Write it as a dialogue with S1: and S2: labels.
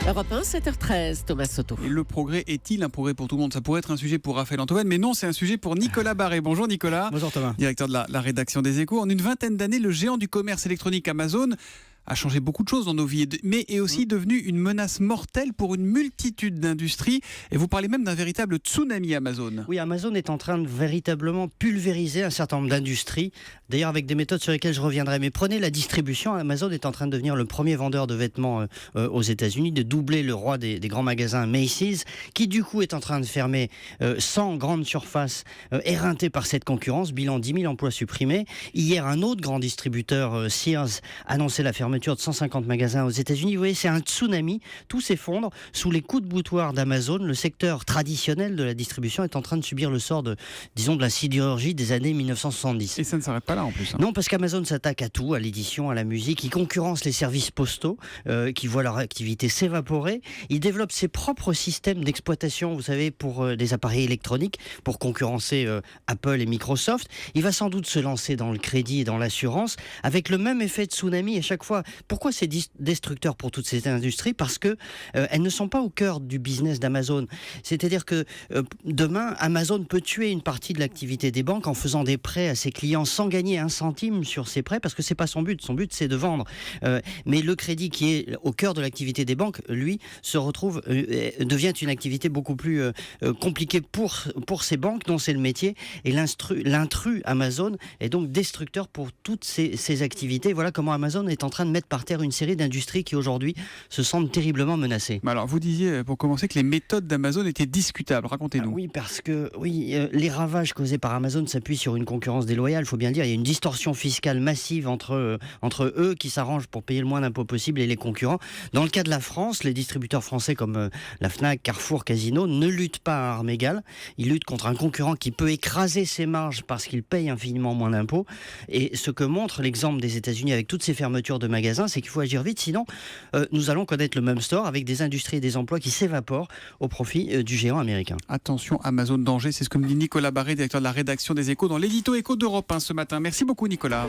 S1: Europe 1, 7h13, Thomas Soto.
S2: Et le progrès est-il un progrès pour tout le monde? Ça pourrait être un sujet pour Raphaël Antoine, mais non, c'est un sujet pour Nicolas Barré. Bonjour Nicolas.
S3: Bonjour Thomas.
S2: Directeur de la rédaction des Échos. En une vingtaine d'années, le géant du commerce électronique Amazon a changé beaucoup de choses dans nos vies, mais est aussi devenu une menace mortelle pour une multitude d'industries. Et vous parlez même d'un véritable tsunami Amazon.
S3: Oui, Amazon est en train de véritablement pulvériser un certain nombre d'industries, d'ailleurs avec des méthodes sur lesquelles je reviendrai. Mais prenez la distribution, Amazon est en train de devenir le premier vendeur de vêtements aux États-Unis, de doubler le roi des grands magasins Macy's, qui du coup est en train de fermer 100 grandes surfaces éreintées par cette concurrence, bilan 10 000 emplois supprimés. Hier, un autre grand distributeur, Sears, annonçait la fermeture de 150 magasins aux États-Unis. Vous voyez, c'est un tsunami, tout s'effondre sous les coups de boutoir d'Amazon. Le secteur traditionnel de la distribution est en train de subir le sort de la sidérurgie des années 1970.
S2: Et ça ne s'arrête pas là en plus.
S3: Non, parce qu'Amazon s'attaque à tout, à l'édition, à la musique. Il concurrence les services postaux qui voient leur activité s'évaporer. Il développe ses propres systèmes d'exploitation, vous savez, pour des appareils électroniques, pour concurrencer Apple et Microsoft. Il va sans doute se lancer dans le crédit et dans l'assurance, avec le même effet de tsunami à chaque fois. Pourquoi c'est destructeur pour toutes ces industries? Parce que elles ne sont pas au cœur du business d'Amazon. C'est-à-dire que demain, Amazon peut tuer une partie de l'activité des banques en faisant des prêts à ses clients sans gagner un centime sur ces prêts, parce que c'est pas son but. Son but, c'est de vendre. Mais le crédit qui est au cœur de l'activité des banques, lui, se retrouve devient une activité beaucoup plus compliquée pour ces banques dont c'est le métier. Et l'intrus Amazon est donc destructeur pour toutes ces activités. Voilà comment Amazon est en train de mettre par terre une série d'industries qui aujourd'hui se sentent terriblement menacées.
S2: Alors vous disiez pour commencer que les méthodes d'Amazon étaient discutables. Racontez-nous.
S3: Oui, parce que les ravages causés par Amazon s'appuient sur une concurrence déloyale, il faut bien le dire. Il y a une distorsion fiscale massive entre eux qui s'arrangent pour payer le moins d'impôts possible et les concurrents. Dans le cas de la France, les distributeurs français comme la Fnac, Carrefour, Casino ne luttent pas à armes égales. Ils luttent contre un concurrent qui peut écraser ses marges parce qu'il paye infiniment moins d'impôts. Et ce que montre l'exemple des États-Unis avec toutes ces fermetures de magasins, c'est qu'il faut agir vite, sinon nous allons connaître le même sort avec des industries et des emplois qui s'évaporent au profit du géant américain.
S2: Attention, Amazon danger, c'est ce que me dit Nicolas Barré, directeur de la rédaction des Échos, dans l'édito Écho d'Europe 1 ce matin. Merci beaucoup Nicolas.